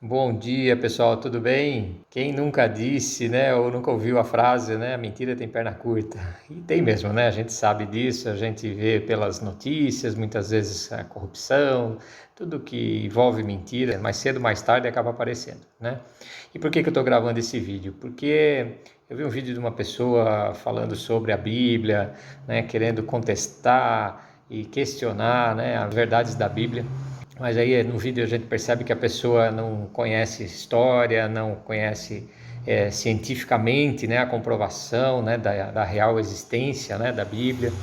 Bom dia, pessoal, tudo bem? Quem nunca disse, né, ou nunca ouviu a frase, né, a mentira tem perna curta? E tem mesmo, né? A gente sabe disso, a gente vê pelas notícias, muitas vezes a corrupção, tudo que envolve mentira, mais cedo ou mais tarde acaba aparecendo, né? E por que que eu estou gravando esse vídeo? Porque eu vi um vídeo de uma pessoa falando sobre a Bíblia, né, querendo contestar e questionar, né, as verdades da Bíblia. Mas aí no vídeo a gente percebe que a pessoa não conhece história, não conhece cientificamente, né, a comprovação, né, da real existência, né, da Bíblia.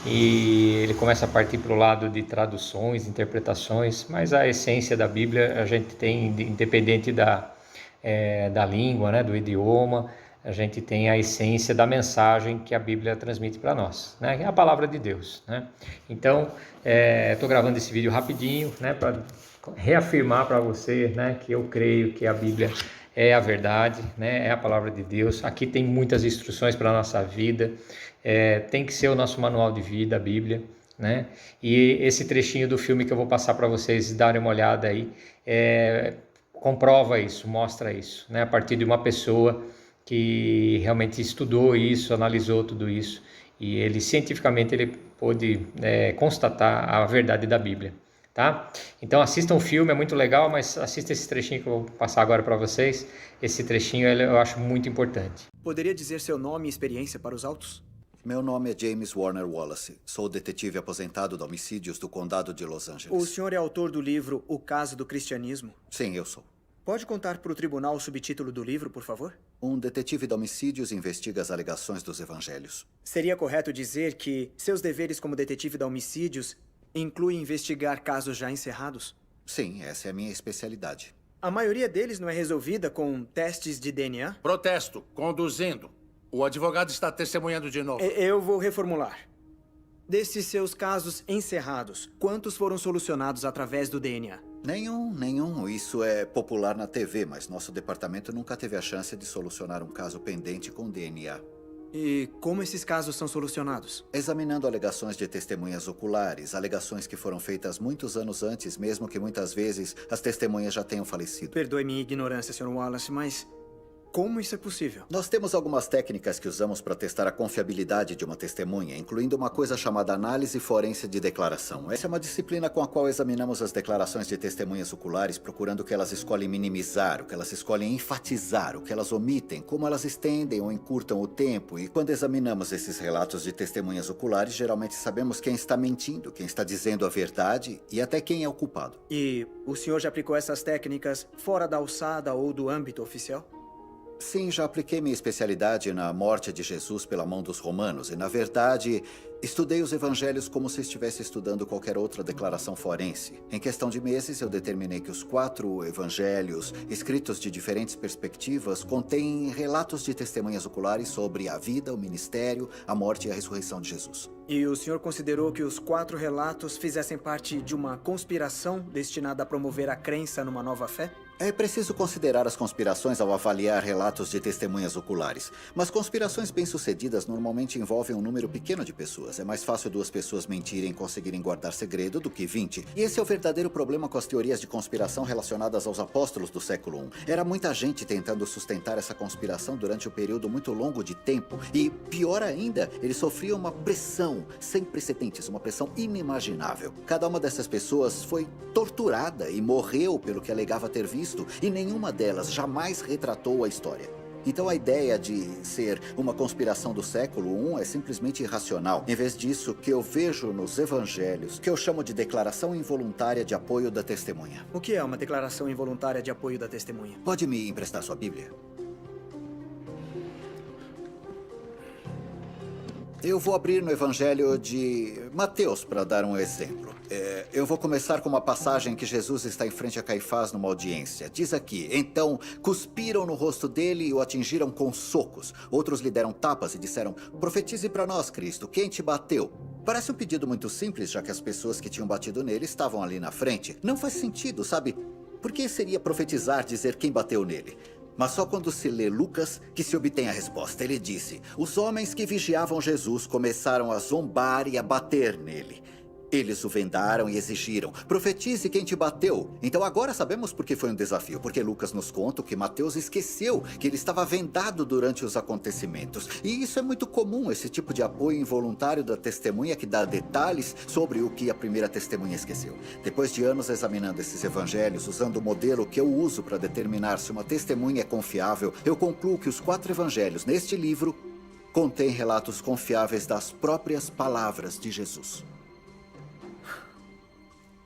E ele começa a partir para o lado de traduções, interpretações, mas a essência da Bíblia a gente tem, independente da língua, né, do idioma, a gente tem a essência da mensagem que a Bíblia transmite para nós, né? Que é a palavra de Deus, né? Então, estou gravando esse vídeo rapidinho, né, para reafirmar para você, né, que eu creio que a Bíblia é a verdade, né, é a palavra de Deus. Aqui tem muitas instruções para a nossa vida, tem que ser o nosso manual de vida, a Bíblia, né? E esse trechinho do filme que eu vou passar para vocês darem uma olhada aí, comprova isso, mostra isso, né? A partir de uma pessoa que realmente estudou isso, analisou tudo isso e ele cientificamente ele pôde constatar a verdade da Bíblia, tá? Então assistam o filme, é muito legal, mas assista esse trechinho que eu vou passar agora para vocês. Esse trechinho eu acho muito importante. Poderia dizer seu nome e experiência para os autos? Meu nome é James Warner Wallace. Sou detetive aposentado de homicídios do Condado de Los O Angeles. senhor é autor do livro O Caso do Cristianismo? Sim, eu sou. Pode contar para o tribunal o subtítulo do livro, por favor? Um detetive de homicídios investiga as alegações dos evangelhos. Seria correto dizer que seus deveres como detetive de homicídios incluem investigar casos já encerrados? Sim, essa é a minha especialidade. A maioria deles não é resolvida com testes de DNA? Protesto. Conduzindo. O advogado está testemunhando de novo. Eu vou reformular. Desses seus casos encerrados, quantos foram solucionados através do DNA? Nenhum. Isso é popular na TV, mas nosso departamento nunca teve a chance de solucionar um caso pendente com DNA. E como esses casos são solucionados? Examinando alegações de testemunhas oculares, alegações que foram feitas muitos anos antes, mesmo que muitas vezes as testemunhas já tenham falecido. Perdoe minha ignorância, Sr. Wallace, mas como isso é possível? Nós temos algumas técnicas que usamos para testar a confiabilidade de uma testemunha, incluindo uma coisa chamada análise forense de declaração. Essa é uma disciplina com a qual examinamos as declarações de testemunhas oculares, procurando o que elas escolhem minimizar, o que elas escolhem enfatizar, o que elas omitem, como elas estendem ou encurtam o tempo. E quando examinamos esses relatos de testemunhas oculares, geralmente sabemos quem está mentindo, quem está dizendo a verdade e até quem é o culpado. E o senhor já aplicou essas técnicas fora da alçada ou do âmbito oficial? Sim, já apliquei minha especialidade na morte de Jesus pela mão dos romanos e, na verdade, estudei os evangelhos como se estivesse estudando qualquer outra declaração forense. Em questão de meses, eu determinei que os 4 evangelhos, escritos de diferentes perspectivas, contêm relatos de testemunhas oculares sobre a vida, o ministério, a morte e a ressurreição de Jesus. E o senhor considerou que os 4 relatos fizessem parte de uma conspiração destinada a promover a crença numa nova fé? É preciso considerar as conspirações ao avaliar relatos de testemunhas oculares. Mas conspirações bem-sucedidas normalmente envolvem um número pequeno de pessoas. É mais fácil 2 pessoas mentirem e conseguirem guardar segredo do que 20. E esse é o verdadeiro problema com as teorias de conspiração relacionadas aos apóstolos do século I. Era muita gente tentando sustentar essa conspiração durante um período muito longo de tempo. E, pior ainda, eles sofriam uma pressão sem precedentes, uma pressão inimaginável. Cada uma dessas pessoas foi torturada e morreu pelo que alegava ter visto, e nenhuma delas jamais retratou a história. Então a ideia de ser uma conspiração do século I é simplesmente irracional. Em vez disso, o que eu vejo nos evangelhos, que eu chamo de declaração involuntária de apoio da testemunha. O que é uma declaração involuntária de apoio da testemunha? Pode me emprestar sua Bíblia? Eu vou abrir no Evangelho de Mateus para dar um exemplo. Eu vou começar com uma passagem que Jesus está em frente a Caifás numa audiência. Diz aqui: então cuspiram no rosto dele e o atingiram com socos. Outros lhe deram tapas e disseram: profetize para nós, Cristo, quem te bateu? Parece um pedido muito simples, já que as pessoas que tinham batido nele estavam ali na frente. Não faz sentido, sabe? Por que seria profetizar dizer quem bateu nele? Mas só quando se lê Lucas que se obtém a resposta. Ele disse: os homens que vigiavam Jesus começaram a zombar e a bater nele. Eles o vendaram e exigiram: profetize quem te bateu. Então agora sabemos por que foi um desafio. Porque Lucas nos conta que Mateus esqueceu que ele estava vendado durante os acontecimentos. E isso é muito comum, esse tipo de apoio involuntário da testemunha que dá detalhes sobre o que a primeira testemunha esqueceu. Depois de anos examinando esses evangelhos, usando o modelo que eu uso para determinar se uma testemunha é confiável, eu concluo que os 4 evangelhos neste livro contêm relatos confiáveis das próprias palavras de Jesus.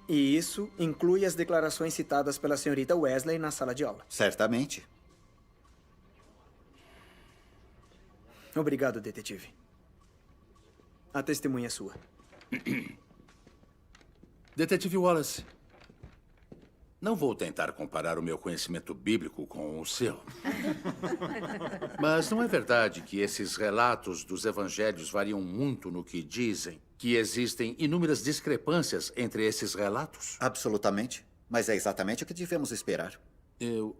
E isso inclui as declarações citadas pela senhorita Wesley na sala de aula. Certamente. Obrigado, detetive. A testemunha é sua. Detetive Wallace, não vou tentar comparar o meu conhecimento bíblico com o seu. Mas não é verdade que esses relatos dos evangelhos variam muito no que dizem? Que existem inúmeras discrepâncias entre esses relatos? Absolutamente. Mas é exatamente o que devemos esperar. Eu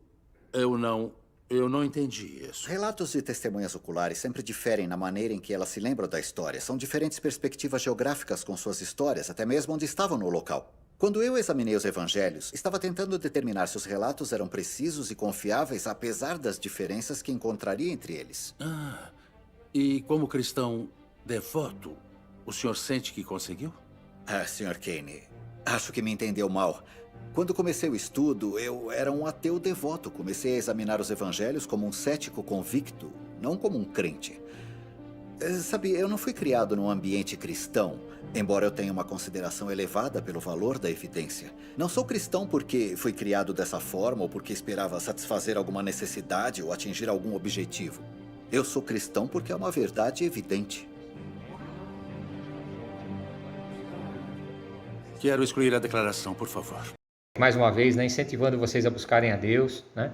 não entendi isso. Relatos de testemunhas oculares sempre diferem na maneira em que elas se lembram da história. São diferentes perspectivas geográficas com suas histórias, até mesmo onde estavam no local. Quando eu examinei os evangelhos, estava tentando determinar se os relatos eram precisos e confiáveis, apesar das diferenças que encontraria entre eles. E como cristão devoto, o senhor sente que conseguiu? Sr. Kane, acho que me entendeu mal. Quando comecei o estudo, eu era um ateu devoto. Comecei a examinar os evangelhos como um cético convicto, não como um crente. Sabe, eu não fui criado num ambiente cristão, embora eu tenha uma consideração elevada pelo valor da evidência. Não sou cristão porque fui criado dessa forma ou porque esperava satisfazer alguma necessidade ou atingir algum objetivo. Eu sou cristão porque é uma verdade evidente. Quero excluir a declaração, por favor. Mais uma vez, né, incentivando vocês a buscarem a Deus, né,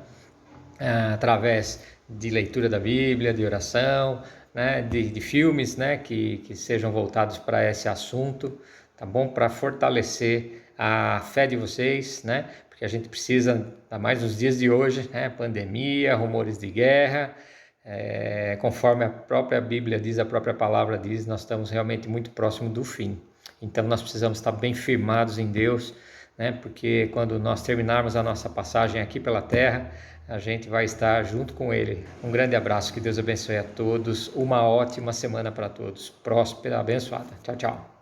através de leitura da Bíblia, de oração, né, de filmes, né, que sejam voltados para esse assunto, tá bom? Para fortalecer a fé de vocês, né? Porque a gente precisa, ainda mais nos dias de hoje, né, pandemia, rumores de guerra, conforme a própria Bíblia diz, a própria palavra diz, nós estamos realmente muito próximo do fim. Então nós precisamos estar bem firmados em Deus, né? Porque quando nós terminarmos a nossa passagem aqui pela terra, a gente vai estar junto com Ele. Um grande abraço, que Deus abençoe a todos, uma ótima semana para todos, próspera, abençoada. Tchau, tchau.